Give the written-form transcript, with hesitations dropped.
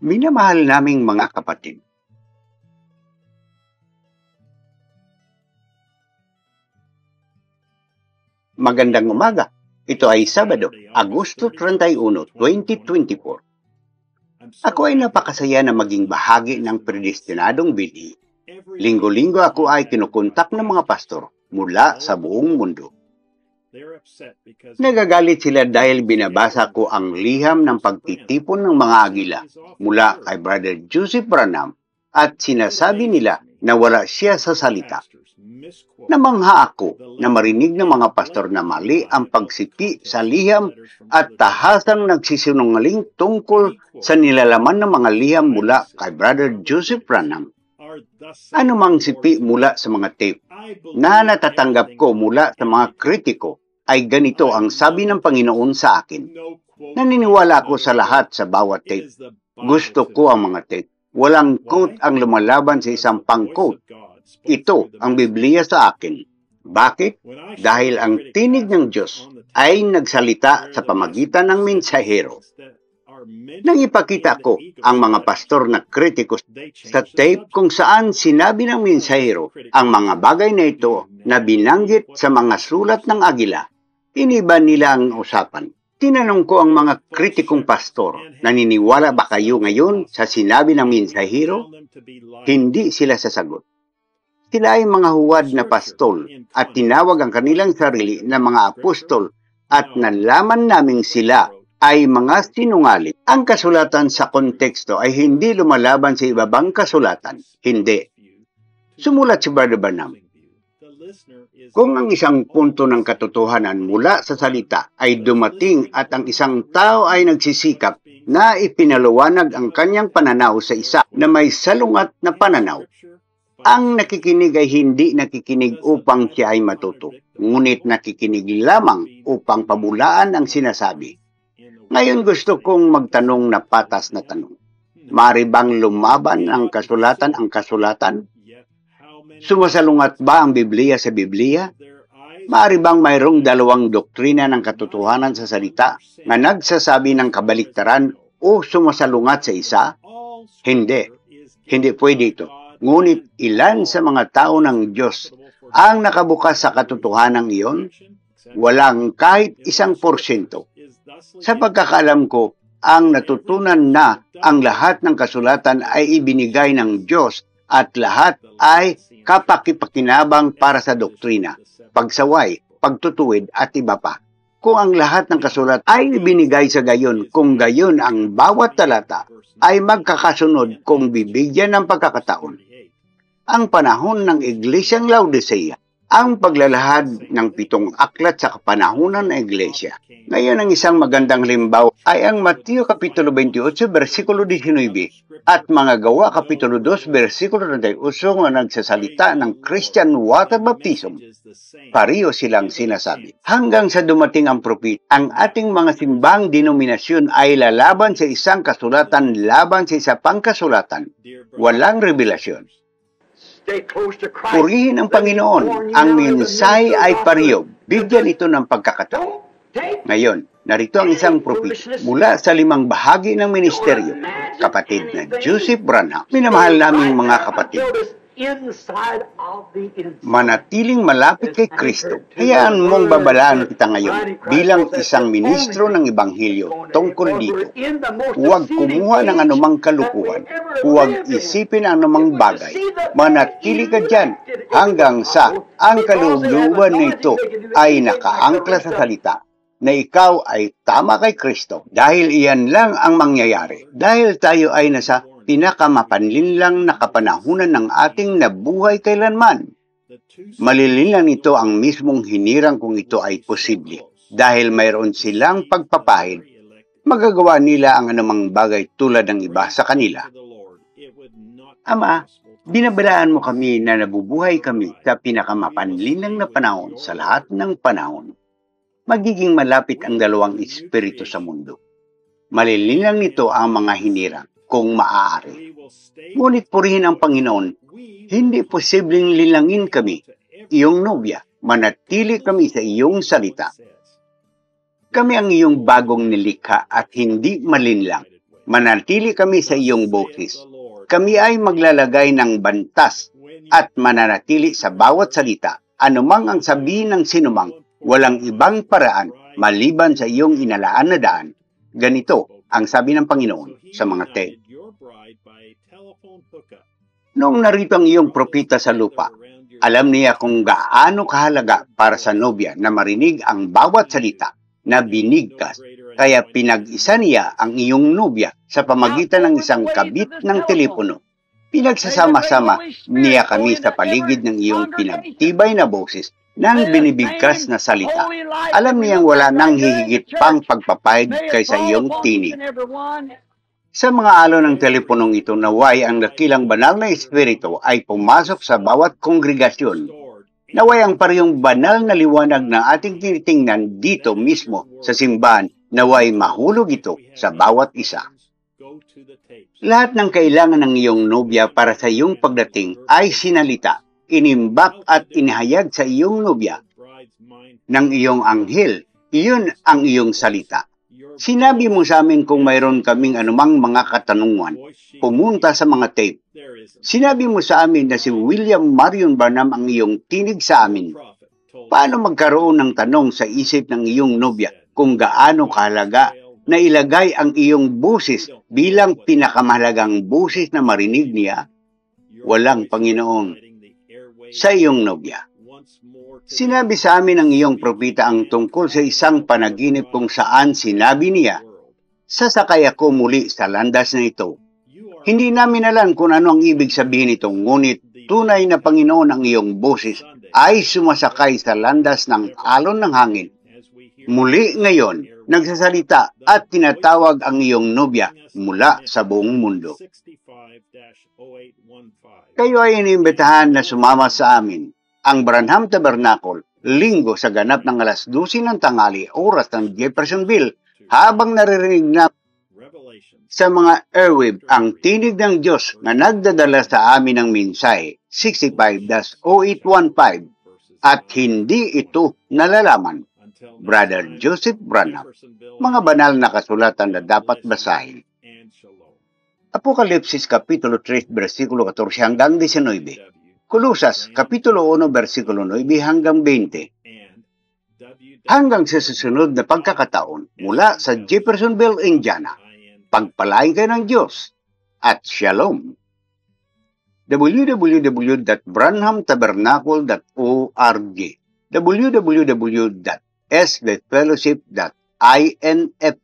Minamahal naming mga kapatid, magandang umaga. Ito ay Sabado, Agosto 31, 2024. Ako ay napakasaya na maging bahagi ng predestinadong binhi. Linggo-linggo ako ay kinukontak ng mga pastor mula sa buong mundo. Nagagalit sila dahil binabasa ko ang liham ng pagtitipon ng mga agila mula kay Brother Joseph Branham at sinasabi nila na wala siya sa salita. Namangha ako na marinig ng mga pastor na mali ang pagsipi sa liham at tahasang nagsisinungaling tungkol sa nilalaman ng mga liham mula kay Brother Joseph Branham. Anumang sipi mula sa mga tape na natatanggap ko mula sa mga kritiko ay ganito ang sabi ng Panginoon sa akin. Naniniwala ako sa lahat sa bawat tape. Gusto ko ang mga tape. Walang quote ang lumalaban sa isang pang-quote. Ito ang Biblia sa akin. Bakit? Dahil ang tinig ng Diyos ay nagsalita sa pamagitan ng mensahero. Nang ipakita ko ang mga pastor na kritiko sa tape kung saan sinabi ng mensahero ang mga bagay na ito na binanggit sa mga sulat ng agila, iniba nila ang usapan. Tinanong ko ang mga kritikong pastor, naniniwala ba kayo ngayon sa sinabi ng mensahero? Hindi sila sasagot. Sila ay mga huwad na pastol at tinawag ang kanilang sarili na mga apostol at nalaman naming sila ay mga sinungaling. Ang kasulatan sa konteksto ay hindi lumalaban sa ibabang kasulatan. Hindi. Sumulat si Brother Branham. Kung ang isang punto ng katotohanan mula sa salita ay dumating at ang isang tao ay nagsisikap na ipinaliwanag ang kanyang pananaw sa isa na may salungat na pananaw, ang nakikinig ay hindi nakikinig upang siya ay matuto, ngunit nakikinig lamang upang pabulaan ang sinasabi. Ngayon gusto kong magtanong na patas na tanong. Maaari bang lumaban ang kasulatan? Sumasalungat ba ang Biblia sa Biblia? Maaari bang mayroong dalawang doktrina ng katotohanan sa salita na nagsasabi ng kabaliktaran o sumasalungat sa isa? Hindi. Hindi pwede ito. Ngunit ilan sa mga tao ng Diyos ang nakabukas sa katotohanan iyon? Walang kahit 1%. Sa pagkakaalam ko, ang natutunan na ang lahat ng kasulatan ay ibinigay ng Diyos at lahat ay kapakipakinabang para sa doktrina, pagsaway, pagtutuwid at iba pa. Kung ang lahat ng kasulat ay ibinigay sa gayon, kung gayon ang bawat talata ay magkakasunod kung bibigyan ng pagkakataon. Ang panahon ng Iglesyang Laodicea, ang paglalahad ng 7 aklat sa kapanahunan ng Iglesia. Ngayon ang isang magandang halimbawa ay ang Mateo Kapitulo 28, versikulo 19 at mga Gawa Kapitulo 2, versikulo 31 na nagsasalita ng Christian water baptism. Pareho silang sinasabi. Hanggang sa dumating ang propeta, ang ating mga simbang denominasyon ay lalaban sa isang kasulatan laban sa isa pang kasulatan. Walang revelasyon. Purihin ang Panginoon. Ang mensahe ay pareho. Bigyan ito ng pagkakataon. Ngayon, narito ang isang propeta mula sa 5 bahagi ng ministeryo, kapatid na Joseph Branham. Minamahal naming mga kapatid. Manatiling malapit kay Kristo. Hayaan mong babalaan kita ngayon bilang isang ministro ng Ebanghelyo tungkol dito. Huwag kumuha ng anumang kalukuhan. Huwag isipin ang anumang bagay. Manatili ka dyan hanggang sa ang kalooban nito ay nakaangkla sa salita na ikaw ay tama kay Kristo. Dahil iyan lang ang mangyayari. Dahil tayo ay nasa pinakamapanlinlang na kapanahunan ng ating nabuhay kailanman. Malilinlang ito ang mismong hinirang kung ito ay posible. Dahil mayroon silang pagpapahid, magagawa nila ang anumang bagay tulad ng iba sa kanila. Ama, binabalaan mo kami na nabubuhay kami sa pinakamapanlinlang na panahon sa lahat ng panahon. Magiging malapit ang dalawang espiritu sa mundo. Malilinlang nito ang mga hinirang kung maaari. Ngunit purihin ang Panginoon, hindi posibleng linangin kami, iyong nobya, manatili kami sa iyong salita. Kami ang iyong bagong nilikha at hindi malinlang. manatili kami sa iyong boses. Kami ay maglalagay ng bantas at mananatili sa bawat salita. Anumang ang sabihin ng sinumang, walang ibang paraan maliban sa iyong inalaan na daan. Ganito ang sabi ng Panginoon sa mga tape. Noong narito ang iyong propeta sa lupa, alam niya kung gaano kahalaga para sa nobya na marinig ang bawat salita na binigkas. Kaya pinag-isa niya ang iyong nobya sa pamagitan ng isang kabit ng telepono. Pinagsasama-sama niya kami sa paligid ng iyong pinagtibay na boses ng binibigkas na salita. Alam niyang wala nang hihigit pang pagpapahid kaysa iyong tinig. Sa mga alon ng teleponong ito, naway ang dakilang banal na espiritu ay pumasok sa bawat kongregasyon. Naway ang parehong banal na liwanag na ating tinitingnan dito mismo sa simbahan, naway mahulog ito sa bawat isa. Lahat ng kailangan ng iyong nobya para sa iyong pagdating ay sinalita, inimbak at inihayag sa iyong nobya ng iyong anghel. Iyon ang iyong salita. Sinabi mo sa amin kung mayroon kaming anumang mga katanungan, pumunta sa mga tape. Sinabi mo sa amin na si William Marion Branham ang iyong tinig sa amin. Paano magkaroon ng tanong sa isip ng iyong nobya kung gaano kahalaga na ilagay ang iyong busis bilang pinakamahalagang busis na marinig niya? Walang Panginoon sa iyong nobya. Sinabi sa amin ng iyong propeta ang tungkol sa isang panaginip kung saan sinabi niya, sasakay ako muli sa landas na ito. Hindi namin alam kung ano ang ibig sabihin nito, ngunit tunay na Panginoon ang iyong boses ay sumasakay sa landas ng alon ng hangin. Muli ngayon, nagsasalita at tinatawag ang iyong nobya mula sa buong mundo. Kayo ay inimbitahan na sumama sa amin. Ang Branham Tabernacle, Linggo sa ganap ng alas 12 ng tanghali, oras ng Jeffersonville, habang naririnig na sa mga airwave ang tinig ng Diyos na nagdadala sa amin ng mensahe 65-0815 at hindi ito nalalaman. Brother Joseph Branham, mga banal na kasulatan na dapat basahin. Apokalipsis Kapitulo 3, versikulo 14 hanggang 19. Kolosas, Kapitulo 1, versikulo 9 hanggang 20. Hanggang sa susunod na pagkakataon mula sa Jeffersonville, Indiana, pagpalain kayo ng Diyos at Shalom. www.branhamtabernacle.org www.sbfellowship.info